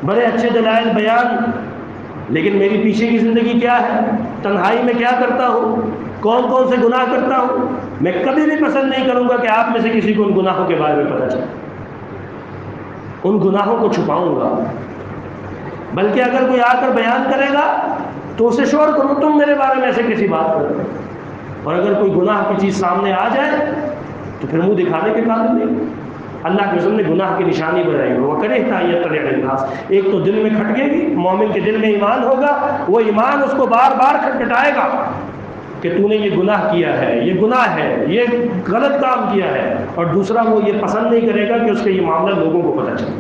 بڑے اچھے دلائل بیان، لیکن میری پیچھے کی زندگی کیا ہے، تنہائی میں کیا کرتا ہوں، کون کون سے گناہ کرتا ہوں۔ میں کبھی بھی پسند نہیں کروں گا کہ آپ میں سے کسی کو ان گناہوں کے بارے میں پتہ چلے، ان گناہوں کو چھپاؤں گا۔ بلکہ اگر کوئی آ کر بیان کرے گا تو اسے شور کروں تم میرے بارے میں ایسے کسی بات کرتے ہو، اور اگر کوئی گناہ کی چیز سامنے آ جائے تو پھر منہ دکھانے کے قابل نہیں۔ اللہ کے رسول نے گناہ کی نشانی بنائی ہے، وَكَرِهْتَ أَن يَطَّلِعَ عَلَيْهِ النَّاسُ۔ ایک تو دل میں کھٹکے گی، مومن کے دل میں ایمان ہوگا، وہ ایمان اس کو بار بار کھٹکھٹائے گا کہ تو نے یہ گناہ کیا ہے، یہ گناہ ہے، یہ غلط کام کیا ہے، اور دوسرا وہ یہ پسند نہیں کرے گا کہ اس کا یہ معاملہ لوگوں کو پتہ چلے۔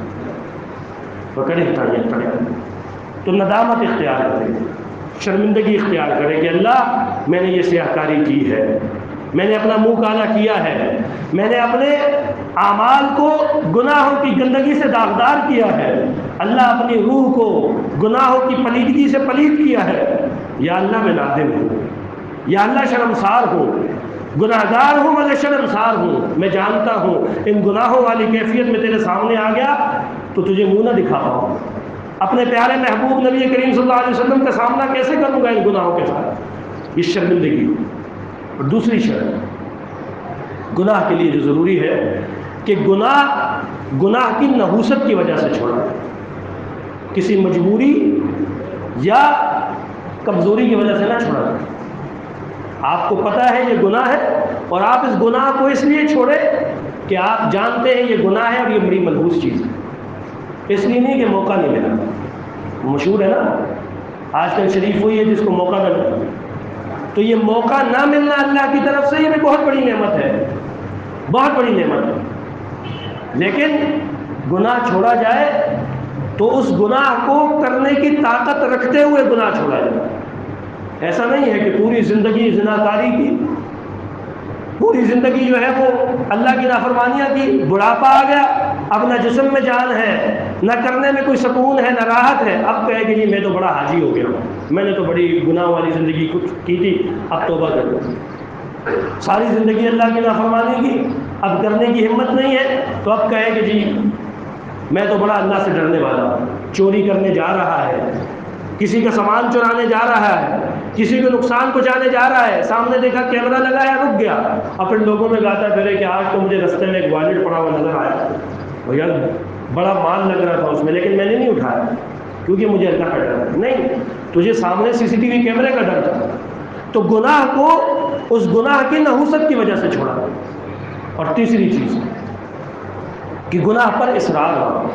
وَكَرِهْتَ أَن يَطَّلِعَ عَلَيْهِ، تو ندامت اختیار کرے، شرمندگی اختیار کرے کہ اللہ میں نے یہ سیاہکاری کی ہے، میں نے اپنا منہ کالا کیا ہے، میں نے اپنے اعمال کو گناہوں کی گندگی سے داغدار کیا ہے، اللہ اپنی روح کو گناہوں کی پلیدگی سے پلید کیا ہے۔ یا اللہ میں نادم ہوں، یا اللہ شرمسار ہوں، گناہگار ہوں مگر شرمسار ہوں، میں جانتا ہوں ان گناہوں والی کیفیت میں تیرے سامنے آ گیا تو تجھے منہ نہ دکھا پاؤں، اپنے پیارے محبوب نبی کریم صلی اللہ علیہ وسلم کا سامنا کیسے کروں گا ان گناہوں کے ساتھ، یہ شرمندگی۔ اور دوسری شرط گناہ کے لیے جو ضروری ہے کہ گناہ کی نحوست کی وجہ سے چھوڑا، کسی مجبوری یا کمزوری کی وجہ سے نہ چھوڑا۔ آپ کو پتہ ہے یہ گناہ ہے اور آپ اس گناہ کو اس لیے چھوڑے کہ آپ جانتے ہیں یہ گناہ ہے اور یہ بڑی ملحوظ چیز ہے، اس لیے نہیں کہ موقع نہیں ملا۔ مشہور ہے نا، آج کل شریف ہوئی ہے جس کو موقع نہ ملا، تو یہ موقع نہ ملنا اللہ کی طرف سے یہ بھی بہت بڑی نعمت ہے، بہت بڑی نعمت ہے۔ لیکن گناہ چھوڑا جائے تو اس گناہ کو کرنے کی طاقت رکھتے ہوئے گناہ چھوڑا جائے۔ ایسا نہیں ہے کہ پوری زندگی زناکاری کی، پوری زندگی جو ہے وہ اللہ کی نافرمانیاں کی، بڑھاپا آ گیا، اب نہ جسم میں جان ہے، نہ کرنے میں کوئی سکون ہے، نہ راحت ہے، اب کہے کہ جی میں تو بڑا حاجی ہو گیا ہوں، میں نے تو بڑی گناہ والی زندگی کچھ کی تھی، اب توبہ کر لوں۔ ساری زندگی اللہ کی نافرمانی کی، اب کرنے کی ہمت نہیں ہے، تو اب کہے کہ جی میں تو بڑا اللہ سے ڈرنے والا ہوں، چوری کرنے جا رہا ہے، کسی کا سامان چرانے جا رہا ہے، کسی کو نقصان پہنچانے جا رہا ہے، سامنے دیکھا کیمرہ لگایا رک گیا، اور پھر لوگوں میں گاتا پھرے کہ آج تو مجھے رستے میں ایک والیٹ پڑا ہوا نظر آیا، بھیا بڑا مال لگ رہا تھا اس میں، لیکن میں نے نہیں اٹھایا کیونکہ مجھے اللہ کا ڈر ہے۔ نہیں، تجھے سامنے CCTV کیمرے کا ڈر تھا، تو گناہ کو اس گناہ کی نحوست کی وجہ سے چھوڑا۔ اور تیسری چیز کہ گناہ پر اصرار ہو،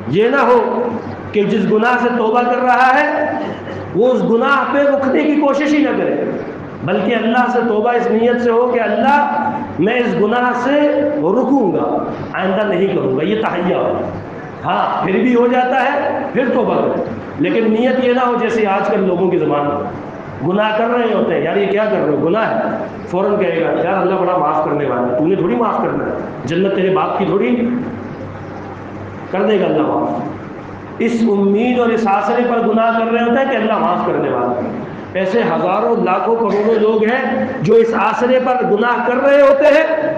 یہ نہ ہو کہ جس گناہ سے توبہ کر رہا ہے وہ اس گناہ پہ رکنے کی کوشش ہی نہ کرے، بلکہ اللہ سے توبہ اس نیت سے ہو کہ اللہ میں اس گناہ سے رکوں گا، آئندہ نہیں کروں گا، یہ تحیہ ہو۔ ہاں پھر بھی ہو جاتا ہے، پھر توبہ کرو، لیکن نیت یہ نہ ہو جیسے آج کل لوگوں کی زبان میں گناہ کر رہے ہوتے ہیں، یار یہ کیا کر رہے ہو، گناہ ہے، فوراً کہے گا یار اللہ بڑا معاف کرنے والا ہے، تو نے تھوڑی معاف کرنا ہے، جنت تیرے باپ کی تھوڑی، کر دے گا اللہ معاف۔ اس امید اور اس آسرے پر گناہ کر رہے ہوتے ہیں کہ اللہ معاف کرنے والا ہے۔ ایسے ہزاروں لاکھوں کروڑوں لوگ ہیں جو اس آسرے پر گناہ کر رہے ہوتے ہیں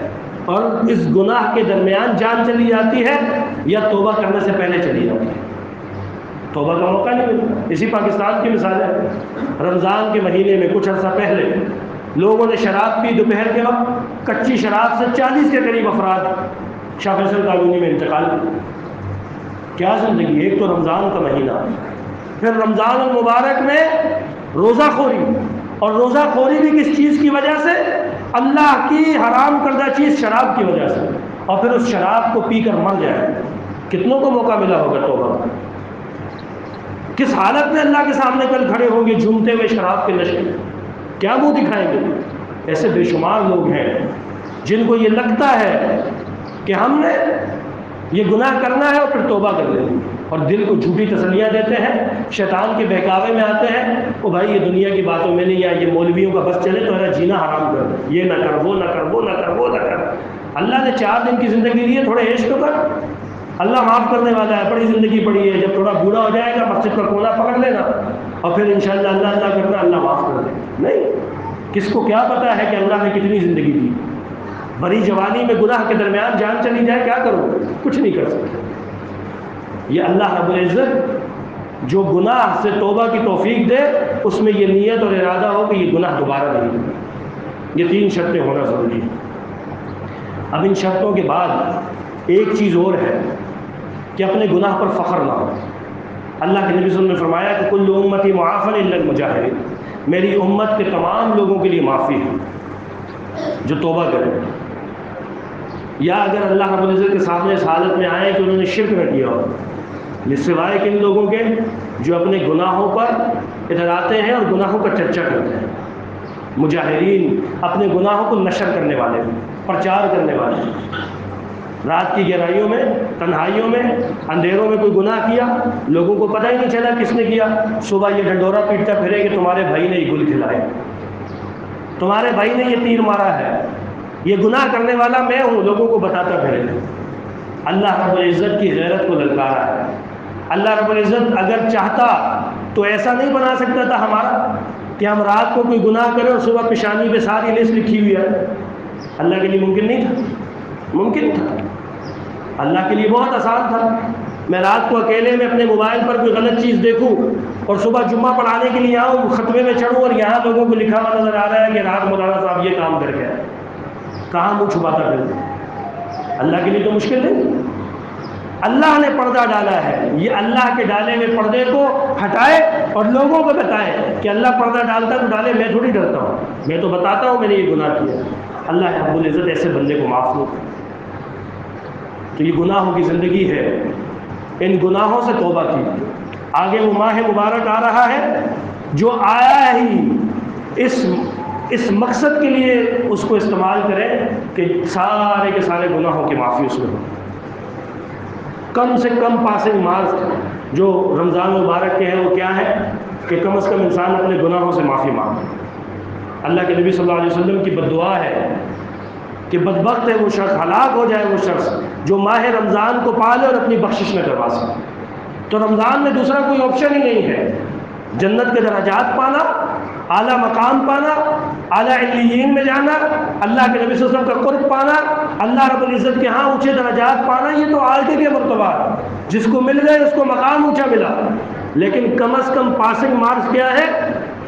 اور اس گناہ کے درمیان جان چلی جاتی ہے یا توبہ کرنے سے پہلے چلی جاتی ہے، توبہ کا موقع نہیں ملتا۔ اسی پاکستان کی مثال ہے، رمضان کے مہینے میں کچھ عرصہ پہلے لوگوں نے شراب پی دوپہر کے وقت، کچی شراب سے 40 کے قریب افراد شاہ فیصل کالونی میں انتقال کیا۔ کیا زندگی، ایک تو رمضان کا مہینہ، پھر رمضان المبارک میں روزہ خوری، اور روزہ خوری بھی کس چیز کی وجہ سے؟ اللہ کی حرام کردہ چیز شراب کی وجہ سے، اور پھر اس شراب کو پی کر مر جائے۔ کتنوں کو موقع ملا ہوگا توبہ؟ کس حالت میں اللہ کے سامنے کل کھڑے ہوں گے جھومتے ہوئے شراب کے نشے میں، کیا منہ دکھائیں گے؟ ایسے بے شمار لوگ ہیں جن کو یہ لگتا ہے کہ ہم نے یہ گناہ کرنا ہے اور پھر توبہ کر لیں، اور دل کو جھوٹی تسلیاں دیتے ہیں، شیطان کے بہکاوے میں آتے ہیں، او بھائی یہ دنیا کی باتوں میں نہیں، یا یہ مولویوں کا بس چلے تو میرا جینا حرام کر، یہ نہ کر، وہ نہ کر، وہ نہ کر، وہ نہ کر۔ اللہ نے 4 دن کی زندگی دی ہے، تھوڑے عیش تو کر، اللہ معاف کرنے والا ہے، بڑی زندگی پڑی ہے، جب تھوڑا بوڑھا ہو جائے گا مسجد کا کونا پکڑ لینا اور پھر انشاءاللہ اللہ اللہ کرنا، اللہ معاف کر دے۔ نہیں، کس کو کیا پتا ہے کہ اللہ نے کتنی زندگی دی؟ بڑی جوانی میں گناہ کے درمیان جان چلی جائے، کیا کرو گے؟ کچھ نہیں کر سکتے۔ یہ اللہ رب العزت جو گناہ سے توبہ کی توفیق دے، اس میں یہ نیت اور ارادہ ہو کہ یہ گناہ دوبارہ نہیں ہوگا۔ یہ 3 شرطیں ہونا ضروری ہے۔ اب ان شرطوں کے بعد ایک چیز اور ہے کہ اپنے گناہ پر فخر نہ ہو۔ اللہ کے نبی صلی اللہ علیہ وسلم نے فرمایا کہ کل امتی معافی الا المجاہرین، میری امت کے تمام لوگوں کے لیے معافی ہے جو توبہ کرے، یا اگر اللہ رب العزت کے سامنے اس حالت میں آئے کہ انہوں نے شرک نہ کیا ہو، سوائے کن لوگوں کے جو اپنے گناہوں پر اتراتے ہیں اور گناہوں کا چرچا کرتے ہیں۔ مجاہرین اپنے گناہوں کو نشر کرنے والے، پرچار کرنے والے، رات کی گہرائیوں میں، تنہائیوں میں، اندھیروں میں کوئی گناہ کیا، لوگوں کو پتہ ہی نہیں چلا کس نے کیا، صبح یہ ڈنڈورا پیٹتا پھرے کہ تمہارے بھائی نے یہ گل کھلائے، تمہارے بھائی نے یہ تیر مارا ہے، یہ گناہ کرنے والا میں ہوں، لوگوں کو بتاتا پھرے۔ اللہ رب العزت کی غیرت کو للکارا ہے۔ اللہ رب العزت اگر چاہتا تو ایسا نہیں بنا سکتا تھا ہمارا کہ ہم رات کو کوئی گناہ کریں اور صبح پیشانی پہ ساری لسٹ لکھی ہوئی ہے۔ اللہ کے لیے ممکن نہیں تھا، ممکن تھا، اللہ کے لیے بہت آسان تھا۔ میں رات کو اکیلے میں اپنے موبائل پر کوئی غلط چیز دیکھوں اور صبح جمعہ پڑھانے کے لیے آؤں، خطبے میں چڑھوں اور یہاں لوگوں کو لکھا ہوا نظر آ رہا ہے کہ رات مولانا صاحب یہ کام کر کے آئے، کہاں منہ چھپاتا پھر؟ اللہ کے لیے تو مشکل نہیں۔ اللہ نے پردہ ڈالا ہے، یہ اللہ کے ڈالے ہوئے پردے کو ہٹائے اور لوگوں کو بتائے کہ اللہ پردہ ڈالتا تو ڈالے، میں تھوڑی ڈرتا ہوں، میں تو بتاتا ہوں میں نے یہ گناہ کیا۔ اللہ رب العزت ایسے بندے کو معاف نہیں کرتا۔ تو یہ گناہوں کی زندگی ہے، ان گناہوں سے توبہ کی۔ آگے وہ ماہ مبارک آ رہا ہے جو آیا ہی اس مقصد کے لیے اس کو استعمال کریں کہ سارے کے سارے گناہوں کی معافی اس میں ہو۔ کم سے کم پاسنگ مارکس جو رمضان مبارک کے ہیں وہ کیا ہے؟ کہ کم از کم انسان اپنے گناہوں سے معافی مانگے۔ اللہ کے نبی صلی اللہ علیہ وسلم کی بددعا ہے کہ بدبخت ہے وہ شخص، ہلاک ہو جائے وہ شخص جو ماہ رمضان کو پالے اور اپنی بخشش نہ کروا سکے۔ تو رمضان میں دوسرا کوئی آپشن ہی نہیں ہے، جنت کے درجات پانا، اعلیٰ مقام پانا، اعلیٰ علیین میں جانا، اللہ کے نبی صلی اللہ علیہ وسلم کا قرب پانا، اللہ رب العزت کے ہاں اونچے درجات پانا، یہ تو آگے کے مرتبات، جس کو مل گئے اس کو مقام اونچا ملا۔ لیکن کم از کم پاسنگ مارکس کیا ہے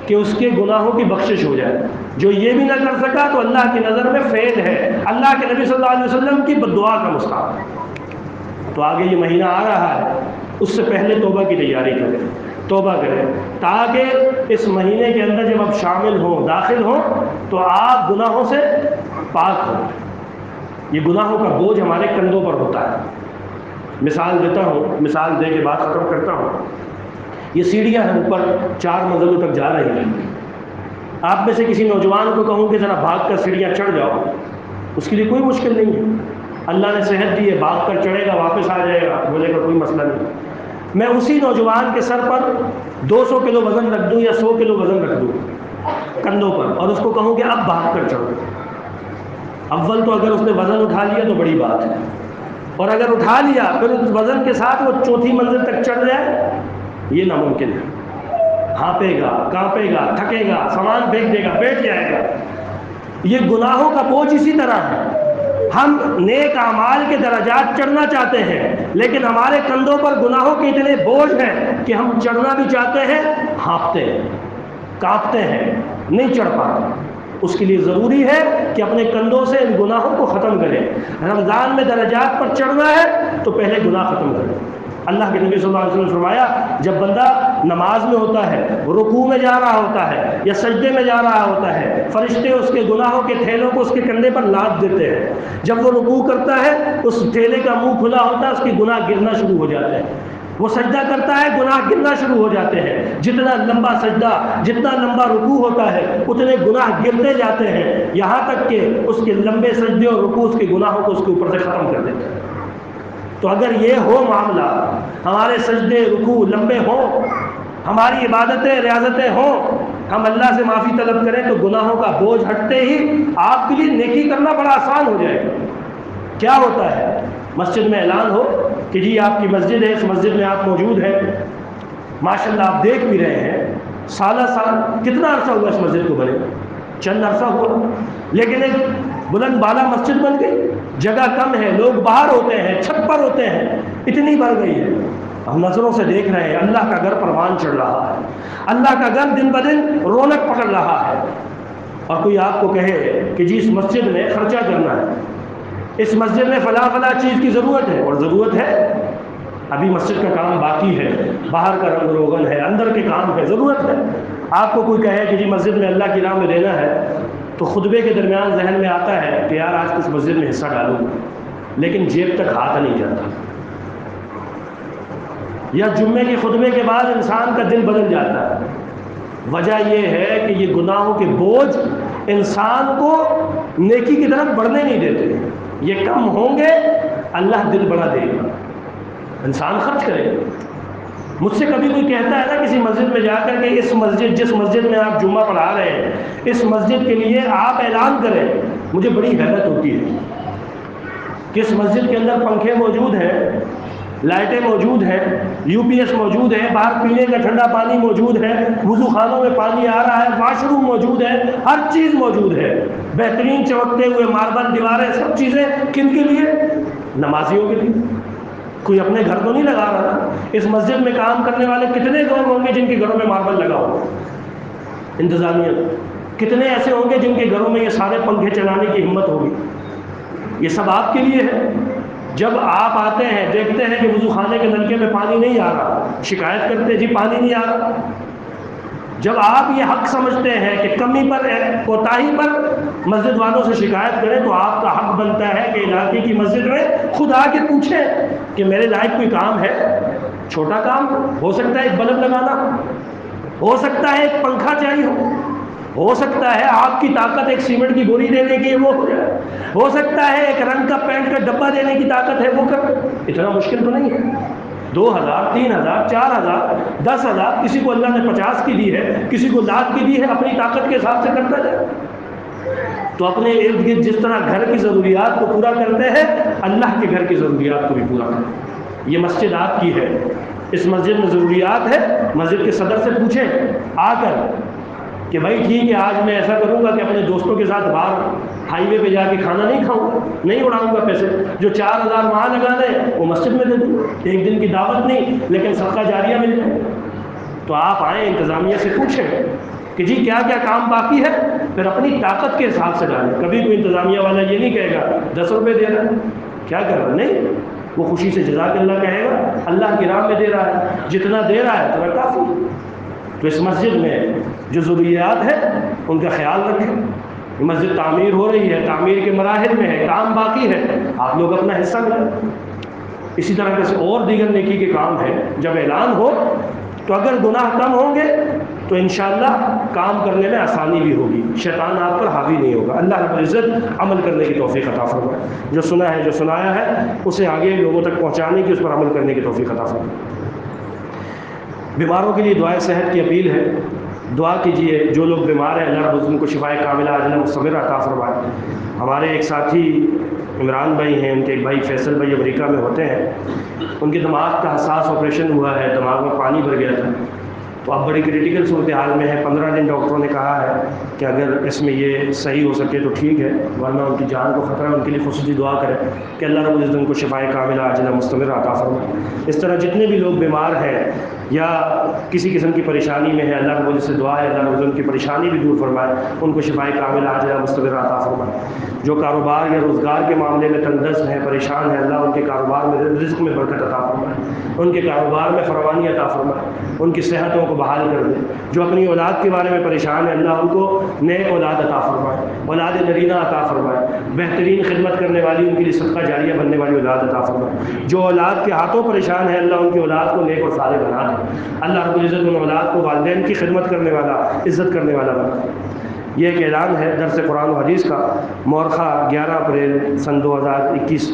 کہ اس کے گناہوں کی بخشش ہو جائے۔ جو یہ بھی نہ کر سکا تو اللہ کی نظر میں فیل ہے، اللہ کے نبی صلی اللہ علیہ وسلم کی بددعا کا مستحق۔ تو آگے یہ مہینہ آ رہا ہے، اس سے پہلے توبہ کی تیاری کریں، توبہ کریں، تاکہ اس مہینے کے اندر جب آپ شامل ہوں، داخل ہوں، تو آپ گناہوں سے پاک ہوں۔ یہ گناہوں کا بوجھ ہمارے کندھوں پر ہوتا ہے۔ مثال دیتا ہوں، مثال دے کے بات ختم کرتا ہوں۔ یہ سیڑھیاں ہیں، اوپر 4 منزلوں تک جا رہی ہیں۔ آپ میں سے کسی نوجوان کو کہوں کہ ذرا بھاگ کر سیڑھیاں چڑھ جاؤ، اس کے لیے کوئی مشکل نہیں ہے، اللہ نے صحت دی ہے، بھاگ کر چڑھے گا، واپس آ جائے گا، بولے گا کوئی مسئلہ نہیں۔ میں اسی نوجوان کے سر پر 200 کلو وزن رکھ دوں یا 100 کلو وزن رکھ دوں کندھوں پر، اور اس کو کہوں کہ اب بھاگ کر چڑھو۔ اول تو اگر اس نے وزن اٹھا لیا تو بڑی بات ہے، اور اگر اٹھا لیا پھر اس وزن کے ساتھ وہ 4تھی منزل تک چڑھ جائے، یہ ناممکن ہے۔ ہانپے گا، کانپے گا، تھکے گا، سامان پھینک دے گا، بیٹھ جائے گا۔ یہ گناہوں کا بوجھ اسی طرح ہے۔ ہم نیک اعمال کے درجات چڑھنا چاہتے ہیں، لیکن ہمارے کندھوں پر گناہوں کے اتنے بوجھ ہیں کہ ہم چڑھنا بھی چاہتے ہیں، ہانپتے ہیں، کانپتے ہیں، نہیں چڑھ پاتے۔ اس کے لیے ضروری ہے کہ اپنے کندھوں سے ان گناہوں کو ختم کریں۔ رمضان میں درجات پر چڑھنا ہے تو پہلے گناہ ختم کریں۔ اللہ کے نبی صلی اللہ علیہ وسلم نے فرمایا، جب بندہ نماز میں ہوتا ہے، رکوع میں جا رہا ہوتا ہے یا سجدے میں جا رہا ہوتا ہے، فرشتے اس کے گناہوں کے تھیلوں کو اس کے کندھے پر لاد دیتے ہیں۔ جب وہ رکوع کرتا ہے، اس تھیلے کا منہ کھلا ہوتا ہے، اس کے گناہ گرنا شروع ہو جاتے ہیں۔ وہ سجدہ کرتا ہے، گناہ گرنا شروع ہو جاتے ہیں۔ جتنا لمبا سجدہ، جتنا لمبا رکوع ہوتا ہے، اتنے گناہ گرتے جاتے ہیں، یہاں تک کہ اس کے لمبے سجدے اور رکوع اس کے گناہوں کو اس کے اوپر سے ختم کر دیتے ہیں۔ تو اگر یہ ہو معاملہ، ہمارے سجدے رکوع لمبے ہوں، ہماری عبادتیں ریاضتیں ہوں، ہم اللہ سے معافی طلب کریں، تو گناہوں کا بوجھ ہٹتے ہی آپ کے لیے نیکی کرنا بڑا آسان ہو جائے گا۔ کیا ہوتا ہے، مسجد میں اعلان ہو کہ جی آپ کی مسجد ہے، اس مسجد میں آپ موجود ہیں، ماشاءاللہ آپ دیکھ بھی رہے ہیں، سالہ سال کتنا عرصہ ہوا اس مسجد کو بنے، چند عرصہ ہوا، لیکن ایک بلند بالا مسجد بن گئی، جگہ کم ہے، لوگ باہر ہوتے ہیں، چھت پر ہوتے ہیں، اتنی بڑھ گئی ہے۔ ہم نظروں سے دیکھ رہے ہیں، اللہ کا گھر پروان چڑھ رہا ہے، اللہ کا گھر دن بدن رونق پکڑ رہا ہے، اور کوئی آپ کو کہے کہ جی اس مسجد میں خرچہ کرنا ہے، اس مسجد میں فلاں فلاں چیز کی ضرورت ہے، اور ضرورت ہے، ابھی مسجد کا کام باقی ہے، باہر کا رنگ روغن ہے، اندر کے کام ہے، ضرورت ہے۔ آپ کو کوئی کہے کہ جی مسجد میں اللہ کی راہ میں دینا ہے، تو خطبے کے درمیان ذہن میں آتا ہے کہ یار آج کس مسجد میں حصہ ڈالوں گا، لیکن جیب تک ہاتھ نہیں جاتا، یا جمعے کے خطبے کے بعد انسان کا دل بدل جاتا ہے۔ وجہ یہ ہے کہ یہ گناہوں کے بوجھ انسان کو نیکی کی طرف بڑھنے نہیں دیتے، یہ کم ہوں گے اللہ دل بڑھا دے گا، انسان خرچ کرے گا۔ مجھ سے کبھی کوئی کہتا ہے نا کسی مسجد میں جا کر کہ اس مسجد، جس مسجد میں آپ جمعہ پڑھا رہے ہیں، اس مسجد کے لیے آپ اعلان کریں، مجھے بڑی حیرت ہوتی ہے کہ اس مسجد کے اندر پنکھے موجود ہیں، لائٹیں موجود ہیں، یو پی ایس موجود ہے، باہر پینے کا ٹھنڈا پانی موجود ہے، وضو خانوں میں پانی آ رہا ہے، واش روم موجود ہے، ہر چیز موجود ہے، بہترین چمکتے ہوئے ماربل دیواریں، سب چیزیں کن کے لیے؟ نمازیوں کے لیے۔ کوئی اپنے گھر کو نہیں لگا رہا۔ اس مسجد میں کام کرنے والے کتنے لوگ ہوں گے جن کے گھروں میں ماربل لگا ہو؟ انتظامیہ کتنے ایسے ہوں گے جن کے گھروں میں یہ سارے پنکھے چلانے کی ہمت ہوگی؟ یہ سب آپ کے لیے ہے۔ جب آپ آتے ہیں دیکھتے ہیں کہ وضو خانے کے نلکے میں پانی نہیں آ رہا، شکایت کرتے ہیں جی پانی نہیں آ رہا۔ جب آپ یہ حق سمجھتے ہیں کہ کمی پر، کوتاہی پر مسجد والوں سے شکایت کریں، تو آپ کا حق بنتا ہے کہ علاقے کی مسجد میں خود آ کے پوچھیں کہ میرے لائق کوئی کام ہے، چھوٹا کام ہو سکتا ہے، ایک بلب لگانا ہو سکتا ہے، ایک پنکھا چاہیے ہو سکتا ہے آپ کی طاقت ایک سیمنٹ کی بوری دینے کی وہ ہو جائے، ہو سکتا ہے ایک رنگ کا پینٹ کا ڈبہ دینے کی طاقت ہے وہ کر، اتنا مشکل تو نہیں ہے۔ 2,000 3,000 4,000 10,000، کسی کو اللہ نے 50 کی دی ہے، کسی کو 1,00,000 کی دی ہے، اپنی طاقت کے حساب سے کرتا جائے۔ تو اپنے ارد گرد جس طرح گھر کی ضروریات کو پورا کرتے ہیں، اللہ کے گھر کی ضروریات کو بھی پورا کریں۔ یہ مسجد آپ کی ہے، اس مسجد میں ضروریات ہے، مسجد کے صدر سے پوچھیں آ کر کہ بھائی ٹھیک ہے آج میں ایسا کروں گا کہ اپنے دوستوں کے ساتھ باہر ہائی وے پہ جا کے کھانا نہیں کھاؤں گا، نہیں اڑاؤں گا پیسے، جو 4,000 وہاں لگا دیں وہ مسجد میں دے دوں، ایک دن کی دعوت نہیں لیکن صدقہ جاریہ مل جائے۔ تو آپ آئیں انتظامیہ سے پوچھیں کہ جی کیا کیا کام باقی ہے، پھر اپنی طاقت کے حساب سے ڈالیں۔ کبھی کوئی انتظامیہ والا یہ نہیں کہے گا 10 روپے دے رہا ہے کیا کر رہا ہے، نہیں، وہ خوشی سے جزاک اللہ کہے گا، اللہ کی راہ میں دے رہا ہے، جتنا دے رہا ہے اتنا کافی۔ تو اس مسجد میں جو ضروریات ہے ان کا خیال رکھیں۔ مسجد تعمیر ہو رہی ہے، تعمیر کے مراحل میں ہے، کام باقی ہے، آپ لوگ اپنا حصہ لیں۔ اسی طرح سے اور دیگر نیکی کے کام ہیں، جب اعلان ہو تو اگر گناہ کم ہوں گے تو انشاءاللہ کام کرنے میں آسانی بھی ہوگی، شیطان آپ پر حاوی نہیں ہوگا۔ اللہ رب العزت عمل کرنے کی توفیق عطا فرمائے، جو سنا ہے جو سنایا ہے اسے آگے لوگوں تک پہنچانے کی، اس پر عمل کرنے کی توفیق عطا فرمائے۔ بیماروں کے لیے دعائے صحت کی اپیل ہے، دعا کیجئے، جو لوگ بیمار ہیں اللہ رب العزت ان کو شفائے کاملہ عاجلہ مستمرہ عطا فرمائے۔ ہمارے ایک ساتھی عمران بھائی ہیں، ان کے ایک بھائی فیصل بھائی امریکہ میں ہوتے ہیں، ان کے دماغ کا حساس آپریشن ہوا ہے، دماغ میں پانی بھر گیا تھا، تو اب بڑی کریٹیکل صورتحال میں ہے۔ 15 دن ڈاکٹروں نے کہا ہے کہ اگر اس میں یہ صحیح ہو سکے تو ٹھیک ہے، ورنہ ان کی جان کو خطرہ ہے۔ ان کے لیے خصوصی دعا کریں کہ اللہ رب العزت ان کو شفائے کاملہ عاجلہ مستمرہ عطا فرمائے۔ اس طرح جتنے بھی لوگ بیمار ہیں یا کسی قسم کی پریشانی میں ہے، اللہ رب العزت سے دعا ہے اللہ رب العزت ان کی پریشانی بھی دور فرمائے، ان کو شفائے کاملہ عاجلہ مستمرہ عطا فرمائے۔ جو کاروبار یا روزگار کے معاملے میں تنگدست ہیں، پریشان ہیں، اللہ ان کے کاروبار میں رزق میں برکت عطا فرمائے، ان کے کاروبار میں فراوانی عطا فرمائے، ان کی صحتوں کو بحال کر دے۔ جو اپنی اولاد کے بارے میں پریشان ہے، اللہ ان کو نیک اولاد عطا فرمائے، اولاد نرینہ عطا فرمائے، بہترین خدمت کرنے والی، ان کے لیے صدقہ جاریہ بننے والی اولاد عطا فرمائے۔ جو اولاد کے ہاتھوں پریشان ہے، اللہ ان کی اولاد کو نیک اور صالح بنا دے۔ اللہ رب العزت ان اولاد کو والدین کی خدمت کرنے والا، عزت کرنے والا بنا دے۔ یہ ایک اعلان ہے درس قرآن و حدیث کا، مورخہ 11 اپریل سن 2021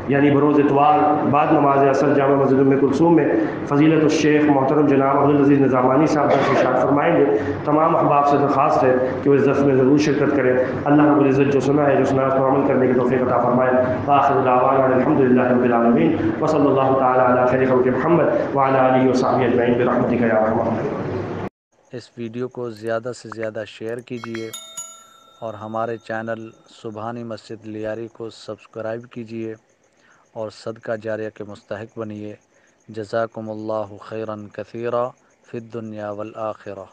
یعنی بروز اتوار بعد نماز عصر جامع مسجد ام کلثوم میں فضیلت الشیخ محترم جناب عبدالعزیز نظامانی صاحب درس ارشاد فرمائیں گے۔ تمام احباب سے درخواست ہے کہ وہ اس درس میں ضرور شرکت کریں۔ اللہ رب العزت جو سنا ہے جو سنا ہے اس پر عمل کرنے کی توفیق عطا فرمائے۔ آخر دعوانا الحمدللہ رب العالمین وصلی اللہ تعالی علی خیر خلق محمد وعلی آلہ وصحبہ اجمعین برحمتک یا ارحم الراحمین۔ اس ویڈیو کو زیادہ سے زیادہ شیئر کیجیے اور ہمارے چینل سبحانی مسجد لیاری کو سبسکرائب کیجیے اور صدقہ جاریہ کے مستحق بنیے۔ جزاکم اللہ خیرا کثیرا فی الدنیا والآخرہ۔